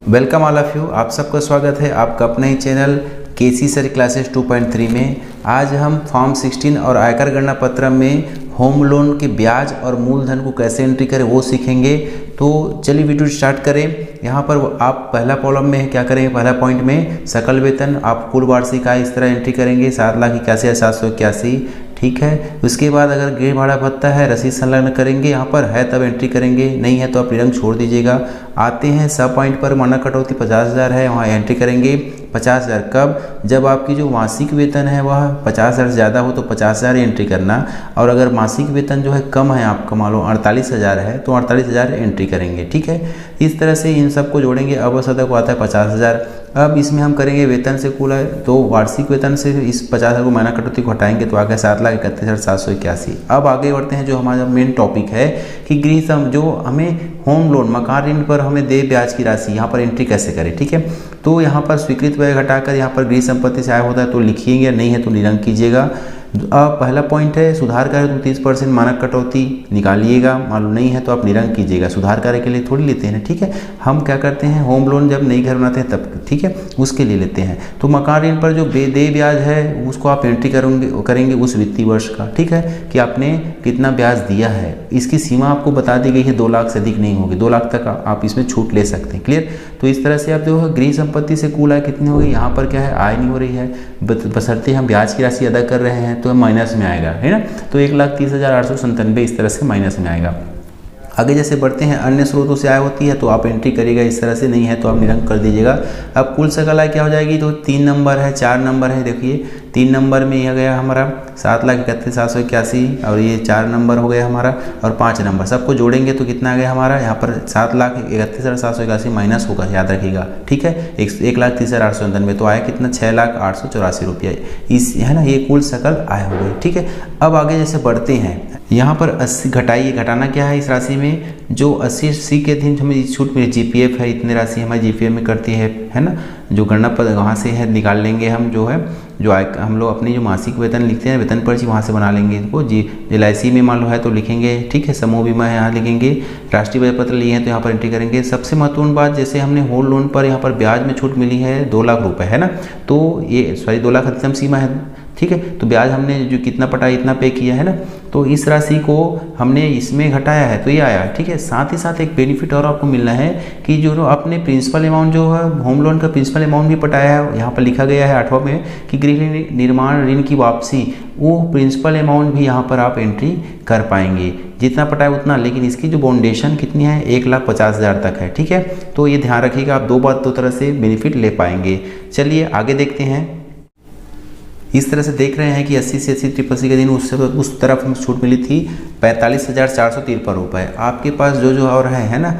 Welcome all of you. आप सबका स्वागत है आपका अपने ही चैनल केसी सर क्लासेस 2.3 में। आज हम फॉर्म 16 और आयकर गणना पत्र में होम लोन के ब्याज और मूलधन को कैसे एंट्री करें वो सीखेंगे। तो चलिए वीडियो स्टार्ट करें। यहाँ पर आप पहला कॉलम में क्या करेंगे, पहला पॉइंट में सकल वेतन आप कुल वार्षिक आय इस तरह एंट्री करेंगे 7,81,781, ठीक है। उसके बाद अगर गृह भाड़ा भत्ता है रसीद संलग्न करेंगे, यहाँ पर है तब एंट्री करेंगे, नहीं है तो आप निरंक छोड़ दीजिएगा। आते हैं सब पॉइंट पर, मानक कटौती 50,000 है, वहाँ एंट्री करेंगे 50,000। कब? जब आपकी जो मासिक वेतन है वह 50,000 से ज़्यादा हो तो 50,000 एंट्री करना, और अगर मासिक वेतन जो है कम है आपका, मान लो 48,000 है तो 48,000 एंट्री करेंगे, ठीक है। इस तरह से इन सबको जोड़ेंगे, अब सदक को आता है 50,000। अब इसमें हम करेंगे वेतन से कुल है तो वार्षिक वेतन से इस 50,000 को मानक कटौती को हटाएंगे तो आगे 7,31,781। अब आगे बढ़ते हैं जो हमारा मेन टॉपिक है कि गृह सम जो हमें होम लोन मकान ऋण पर हमें दे ब्याज की राशि, यहाँ पर एंट्री कैसे करें, ठीक है। तो यहाँ पर स्वीकृत व्यय घटाकर यहाँ पर गृह संपत्ति से आय होता है तो लिखिएगा, नहीं है तो निरंक कीजिएगा। अब पहला पॉइंट है सुधार कार्य तो 30% मानक कटौती निकालिएगा, मालूम नहीं है तो आप निरंक कीजिएगा। सुधार कार्य के लिए थोड़ी लेते हैं, ठीक है। हम क्या करते हैं, होम लोन जब नई घर बनाते हैं तब, ठीक है, उसके लिए लेते हैं। तो मकान ऋण पर जो दे ब्याज है उसको आप एंट्री करेंगे उस वित्तीय वर्ष का, ठीक है, कि आपने कितना ब्याज दिया है। इसकी सीमा आपको बता दी गई है 2 लाख से अधिक नहीं होगी, 2 लाख तक आप इसमें छूट ले सकते हैं, क्लियर। तो इस तरह से आप जो है गृह संपत्ति से कुल आय कितनी होगी, यहाँ पर क्या है आय नहीं हो रही है, बशर्ते हम ब्याज की राशि अदा कर रहे हैं तो माइनस में आएगा, है ना। तो 1,30,897 इस तरह से माइनस में आएगा। आगे जैसे बढ़ते हैं, अन्य स्रोतों से आय होती है तो आप एंट्री करिएगा इस तरह से, नहीं है तो आप निरंक कर दीजिएगा। अब कुल सकल आय क्या हो जाएगी, तो 3 नंबर है 4 नंबर है, देखिए 3 नंबर में यह गया हमारा 7,31,781, और ये 4 नंबर हो गया हमारा, और 5 नंबर सबको जोड़ेंगे तो कितना आ गया हमारा, यहाँ पर 7,31,781 माइनस होगा, याद रखिएगा, ठीक है। 1,30,899 तो आया कितना, 6,884 रुपये, इस है ना, ये कुल सकल आय हो गई, ठीक है। अब आगे जैसे बढ़ते हैं, यहाँ पर 80 घटाइए, घटाना क्या है इस राशि में, जो 80 के अधीन हमें छूट मिली, जीपीएफ है, इतनी राशि हमारी जीपीएफ में करती है ना, जो गणना पर वहाँ से है निकाल लेंगे हम, जो है जो हम लोग अपनी जो मासिक वेतन लिखते हैं वेतन पर्ची वहाँ से बना लेंगे इनको। जी LIC में मान लो है तो लिखेंगे, ठीक है। समूह बीमा है यहाँ लिखेंगे, राष्ट्रीय बचत पत्र लिए हैं तो यहाँ पर एंट्री करेंगे। सबसे महत्वपूर्ण बात, जैसे हमने होम लोन पर यहाँ पर ब्याज में छूट मिली है 2 लाख रुपये, है ना, तो ये 2 लाख अधिकतम सीमा है, ठीक है। तो ब्याज हमने जो कितना पटा इतना पे किया है ना, तो इस राशि को हमने इसमें घटाया है तो ये आया, ठीक है। साथ ही साथ एक बेनिफिट और आपको मिलना है कि जो अपने प्रिंसिपल अमाउंट जो है होम लोन का प्रिंसिपल अमाउंट भी पटाया है, यहाँ पर लिखा गया है 8वां में कि गृह निर्माण ऋण की वापसी, वो प्रिंसिपल अमाउंट भी यहाँ पर आप एंट्री कर पाएंगे, जितना पटाया उतना, लेकिन इसकी जो बाउंडेशन कितनी है 1,50,000 तक है, ठीक है। तो ये ध्यान रखिएगा, आप 2 तरह से बेनिफिट ले पाएंगे। चलिए आगे देखते हैं। इस तरह से देख रहे हैं कि 80 से 80 के दिन उस तरफ हमें छूट मिली थी 45,453 रुपये। आपके पास जो और है ना,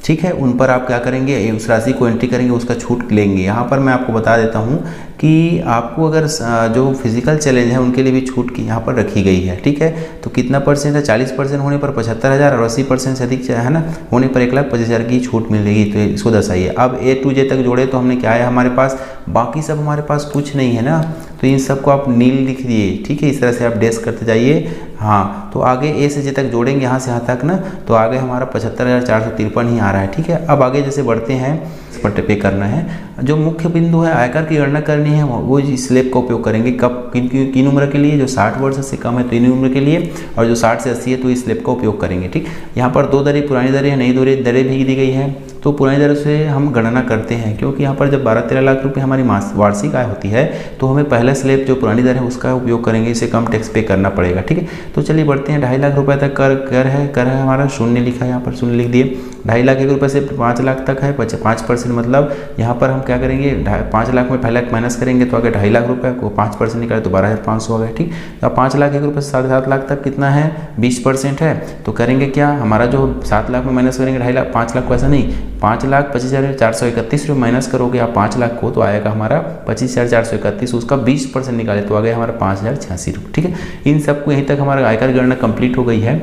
ठीक है, उन पर आप क्या करेंगे, उस राशि को एंट्री करेंगे, उसका छूट लेंगे। यहाँ पर मैं आपको बता देता हूँ कि आपको अगर जो फिजिकल चैलेंज है उनके लिए भी छूट की यहाँ पर रखी गई है, ठीक है। तो कितना परसेंट है, 40% होने पर 75,000 और 80% से अधिक है ना होने पर 1,25,000 की छूट मिलेगी, तो इसको दर्शाइए। अब A to J तक जोड़े तो हमने क्या है हमारे पास, बाकी सब हमारे पास कुछ नहीं है ना, तो इन सबको आप नील लिख दिए, ठीक है। इस तरह से आप डेस्क करते जाइए। हाँ, तो आगे A से J तक जोड़ेंगे यहाँ से यहाँ तक ना, तो आगे हमारा 75,453 ही आ रहा है, ठीक है। अब आगे जैसे बढ़ते हैं, इस पर पे करना है। जो मुख्य बिंदु है आयकर की गणना करनी है वो स्लैब का उपयोग करेंगे। कब, किन उम्र के लिए, जो 60 वर्ष से कम है तो इन उम्र के लिए, और जो 60 से 80 है तो इस स्लैब का उपयोग करेंगे, ठीक। यहाँ पर 2 दरें, पुरानी दरें, नई दरें भी दी गई है। तो पुरानी दर से हम गणना करते हैं, क्योंकि यहाँ पर जब 12-13 लाख रुपए हमारी वार्षिक आय होती है तो हमें पहला स्लैब जो पुरानी दर है उसका उपयोग करेंगे, इससे कम टैक्स पे करना पड़ेगा, ठीक है। तो चलिए बढ़ते हैं। 2.5 लाख रुपए तक कर है हमारा, शून्य लिखा है यहाँ पर, शून्य लिख दिए। 2.5 लाख रुपए से 5 लाख तक है 5%, मतलब यहाँ पर हम क्या करेंगे, 5 लाख में 1 लाख माइनस करेंगे तो आगे 2.5 लाख रुपए को 5% निकाले तो 12,500 आ गए, ठीक। तो 5 लाख रुपए से 7.5 लाख तक कितना है, 20% है। तो करेंगे क्या, हमारा जो 7 लाख में माइनस करेंगे 2.5 लाख, 5 लाख को ऐसा नहीं, 5,25,431 रुपये माइनस करोगे आप 5 लाख को तो आएगा हमारा 25,431, उसका 20% निकाले तो आ गया हमारा 5,086 रुपये, ठीक है। इन सबको यहीं तक हमारा आयकर गणना कंप्लीट हो गई है।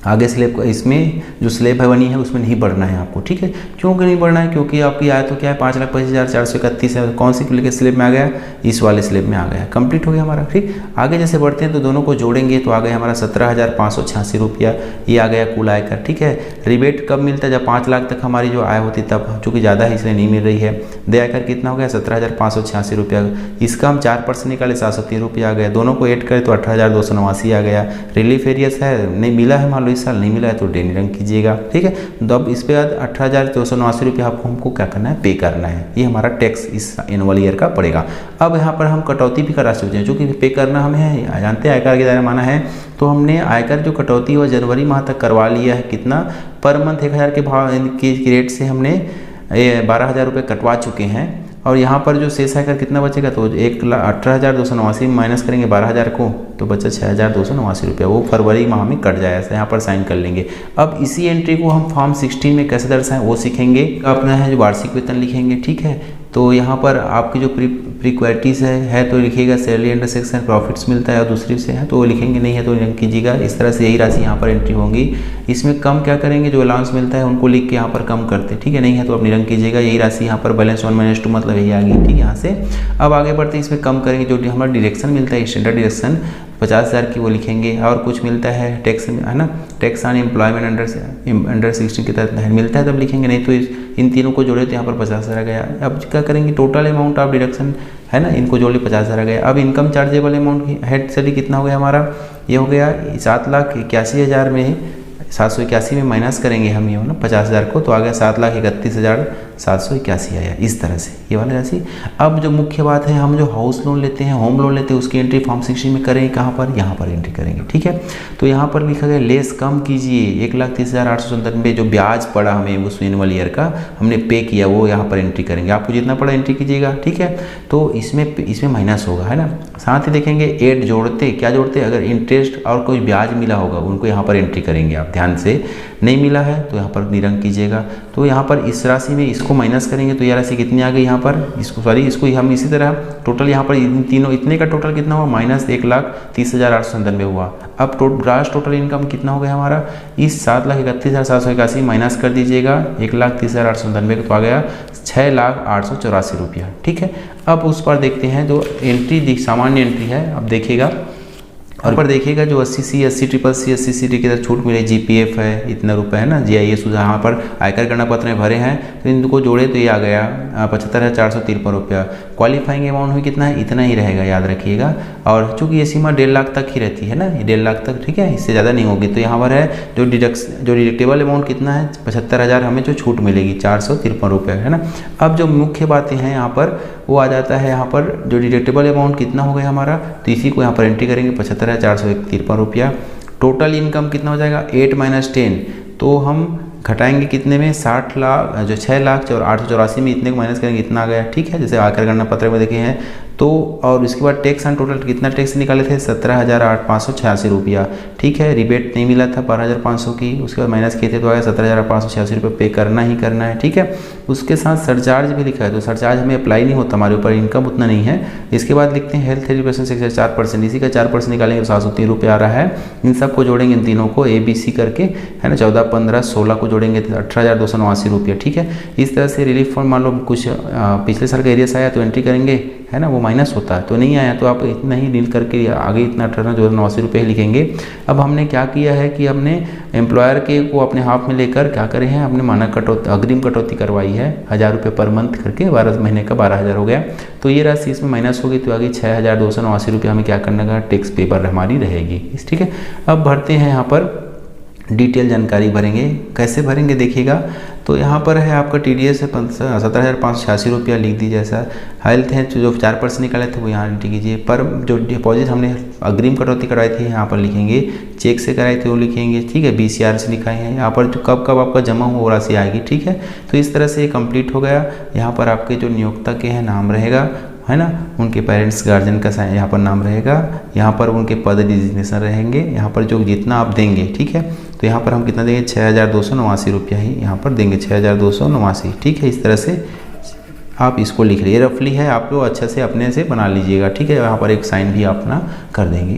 आगे स्लैब इसमें जो स्लैब है बनी है उसमें नहीं बढ़ना है आपको, ठीक है। क्यों नहीं बढ़ना है? क्योंकि आपकी आय तो क्या है 5,25,431 है। कौन सी के स्लैब में आ गया? इस वाले स्लैब में आ गया, कंप्लीट हो गया हमारा, ठीक। आगे जैसे बढ़ते हैं तो दोनों को जोड़ेंगे तो आ गया हमारा 17,586 रुपया, ये आ गया कुल आयकर, ठीक है। रिबेट कब मिलता है? जब 5 लाख तक हमारी जो आय होती तब, चूँकि ज़्यादा है इसलिए नहीं मिल रही है। देय आयकर कितना हो गया? 17,586 रुपया। इसका हम 4% निकाले 730 रुपया आ गया। दोनों को ऐड करें तो 18,289 आ गया। रिलीफ एरियस है, नहीं मिला है, मान लो इस साल नहीं मिला है तो डेनी रंग कीजिएगा, ठीक है। तो अब इस पे बाद 18,289 रुपया आपको हमको क्या करना है? पे करना है। ये हमारा टैक्स इस एनुअल ईयर का पड़ेगा। अब यहाँ पर हम कटौती भी करा सकते हैं, जो कि पे करना हमें है, जानते हैं आयकर के दायरे माना है। तो हमने आयकर जो कटौती हुआ जनवरी माह तक करवा लिया है। कितना? पर मंथ 1,000 के भाव की रेट से हमने 12,000 रुपये कटवा चुके हैं। और यहाँ पर जो शेष आयकर कितना बचेगा? तो 18,289 में माइनस करेंगे 12,000 को तो बचा 6,289 रुपया, वो फरवरी माह में कट जाएगा। यहाँ पर साइन कर लेंगे। अब इसी एंट्री को हम फॉर्म 16 में कैसे दर्शाएं वो सीखेंगे। अपना है जो वार्षिक वेतन लिखेंगे, ठीक है। तो यहाँ पर आपकी जो प्रीक्वेरिटीज है तो लिखिएगा सैलरी अंडर सेक्शन प्रॉफिट्स मिलता है, और दूसरी से है तो वो लिखेंगे, नहीं है तो रंग कीजिएगा। इस तरह से यही राशि यहाँ पर एंट्री होंगी। इसमें कम क्या करेंगे? जो अलाउंस मिलता है उनको लिख के यहाँ पर कम करते, ठीक है। नहीं है तो अपनी रंग कीजिएगा। यही राशि यहाँ पर बैलेंस 1-2 मतलब यही आ गई, ठीक है। यहाँ से अब आगे बढ़ते हैं, इसमें कम करेंगे। जो हमारा डायरेक्शन मिलता है स्टैंडर्ड डायरेक्शन 50,000 की, वो लिखेंगे। और कुछ मिलता है टैक्स, है ना, टैक्स ऑन एम्प्लॉयमेंट अंडर 16 के तहत मिलता है तब लिखेंगे, नहीं तो इन तीनों को जोड़े तो यहाँ पर 50,000 आ गया। अब क्या करेंगे? टोटल अमाउंट ऑफ डिडक्शन है ना, इनको जोड़ ले 50,000 आ गया। अब इनकम चार्जेबल अमाउंट की हेड सैलरी कितना हो गया हमारा? ये हो गया 7,81,000 में 781 में माइनस करेंगे हम ये ना 50,000 को, तो आ गया 7,31,781 आया। इस तरह से ये वाली राशि। अब जो मुख्य बात है, हम जो हाउस लोन लेते हैं, होम लोन लेते हैं, उसकी एंट्री फॉर्म 16 में करेंगे। कहाँ पर? यहाँ पर एंट्री करेंगे, ठीक है। तो यहाँ पर लिखा गया लेस कम कीजिए 1,30,897 जो ब्याज पड़ा हमें उस एनुअल ईयर का हमने पे किया, वो यहाँ पर एंट्री करेंगे। आपको जितना पड़ा एंट्री कीजिएगा, ठीक है। तो इसमें माइनस होगा, है ना। साथ ही देखेंगे एड जोड़ते, क्या जोड़ते? अगर इंटरेस्ट और कोई ब्याज मिला होगा उनको यहाँ पर एंट्री करेंगे आप ध्यान से। नहीं मिला है तो यहाँ पर निरंक कीजिएगा। तो यहाँ पर इस राशि में इसको माइनस करेंगे तो यह राशि कितनी आ गई यहाँ पर? इसको हम इसी तरह टोटल यहाँ पर इन तीनों इतने का टोटल कितना हुआ? माइनस 1,30,897 में हुआ। अब ग्रास टोटल इनकम कितना हो गया हमारा? इस 7,31,781 माइनस कर दीजिएगा 1,30,897 तो आ गया 6,08,84 रुपया, ठीक है। अब उस पर देखते हैं जो एंट्री सामान्य एंट्री है। अब देखिएगा और पर देखिएगा जो 80C 80CCC 80CD की तरह छूट मिले, GPF है इतना रुपए, है ना, GIS यहाँ पर आयकर गणना पत्र में भरे हैं तो इनको जोड़े तो ये आ गया 75,453 रुपया। क्वालिफाइंग अमाउंट हुई कितना है? इतना ही रहेगा, याद रखिएगा। और चूंकि ये सीमा 1.5 लाख तक ही रहती है ना, 1.5 लाख तक, ठीक है, इससे ज़्यादा नहीं होगी। तो यहाँ पर है जो डिडक्टेबल अमाउंट कितना है? 75,000 हमें जो छूट मिलेगी 453 रुपये, है ना। अब जो मुख्य बातें हैं यहाँ पर वो आ जाता है, यहाँ पर जो डिडक्टेबल अमाउंट कितना हो गया हमारा, तो इसी को यहाँ पर एंट्री करेंगे 75,453 रुपया। टोटल इनकम कितना हो जाएगा? 8 - 10 तो हम घटाएंगे कितने में? 60 लाख, जो 6,08,84 में इतने को माइनस करेंगे इतना आ गया, ठीक है, जैसे आयकर गणना पत्र में देखे हैं। तो और इसके बाद टैक्स ऑन टोटल कितना टैक्स निकाले थे? 17,586 रुपया, ठीक है। रिबेट नहीं मिला था 12,500 की, उसके बाद माइनस किए थे तो आ गया 17,586 रुपये पे करना ही करना है, ठीक है। उसके साथ सरचार्ज भी लिखा है, तो सरचार्ज हमें अप्लाई नहीं होता, हमारे ऊपर इनकम उतना नहीं है। इसके बाद लिखते हैं हेल्थ एजुकेशन सेक्शन 4%, इसी का 4% निकालेंगे तो 703 रुपये आ रहा है। इन सबको जोड़ेंगे, इन तीनों को ABC करके, है ना, 14, 15, 16 को जोड़ेंगे तो 18,289 रुपये, ठीक है। इस तरह से रिलीफ फंड मान लो कुछ पिछले साल का एरियस आया तो एंट्री करेंगे, है ना, वो माइनस होता है। तो नहीं आया तो आप इतना ही नील करके आगे इतना 18,289 रुपये लिखेंगे। अब हमने क्या किया है कि हमने एम्प्लॉयर के को अपने हाथ में लेकर क्या करे हैं, हमने मानक कटौती, अग्रिम कटौती करवाई है 1,000 रुपये पर मंथ करके, 12 महीने का 12,000 हो गया। तो ये राशि इसमें माइनस होगी तो आगे 6,289 रुपये हमें क्या करने का? टैक्स पेपर हमारी रहेगी, ठीक है। अब भरते हैं यहाँ पर डिटेल जानकारी भरेंगे। कैसे भरेंगे देखिएगा, तो यहाँ पर है आपका TDS है 17,586 रुपया लिख दीजिए। ऐसा हेल्थ है जो 4% निकाले थे वो यहाँ एंट्री कीजिए। पर जो डिपॉजिट हमने अग्रिम कटौती कराई थी यहाँ पर लिखेंगे, चेक से कराई थी वो लिखेंगे, ठीक है। BCR से लिखाए हैं यहाँ पर, जो कब कब आपका जमा हुआ वो राशि आएगी, ठीक है। तो इस तरह से ये कंप्लीट हो गया। यहाँ पर आपके जो नियोक्ता के हैं नाम रहेगा, है ना, उनके पेरेंट्स गार्जियन का यहाँ पर नाम रहेगा, यहाँ पर उनके पद डिजिग्नेशन रहेंगे, यहाँ पर जो जितना आप देंगे, ठीक है। तो यहाँ पर हम कितना देंगे? 6,289 रुपया ही यहाँ पर देंगे, 6,289, ठीक है। इस तरह से आप इसको लिख लीजिए, रफली है, आप लोग अच्छे से अपने से बना लीजिएगा, ठीक है। यहाँ पर एक साइन भी अपना कर देंगे।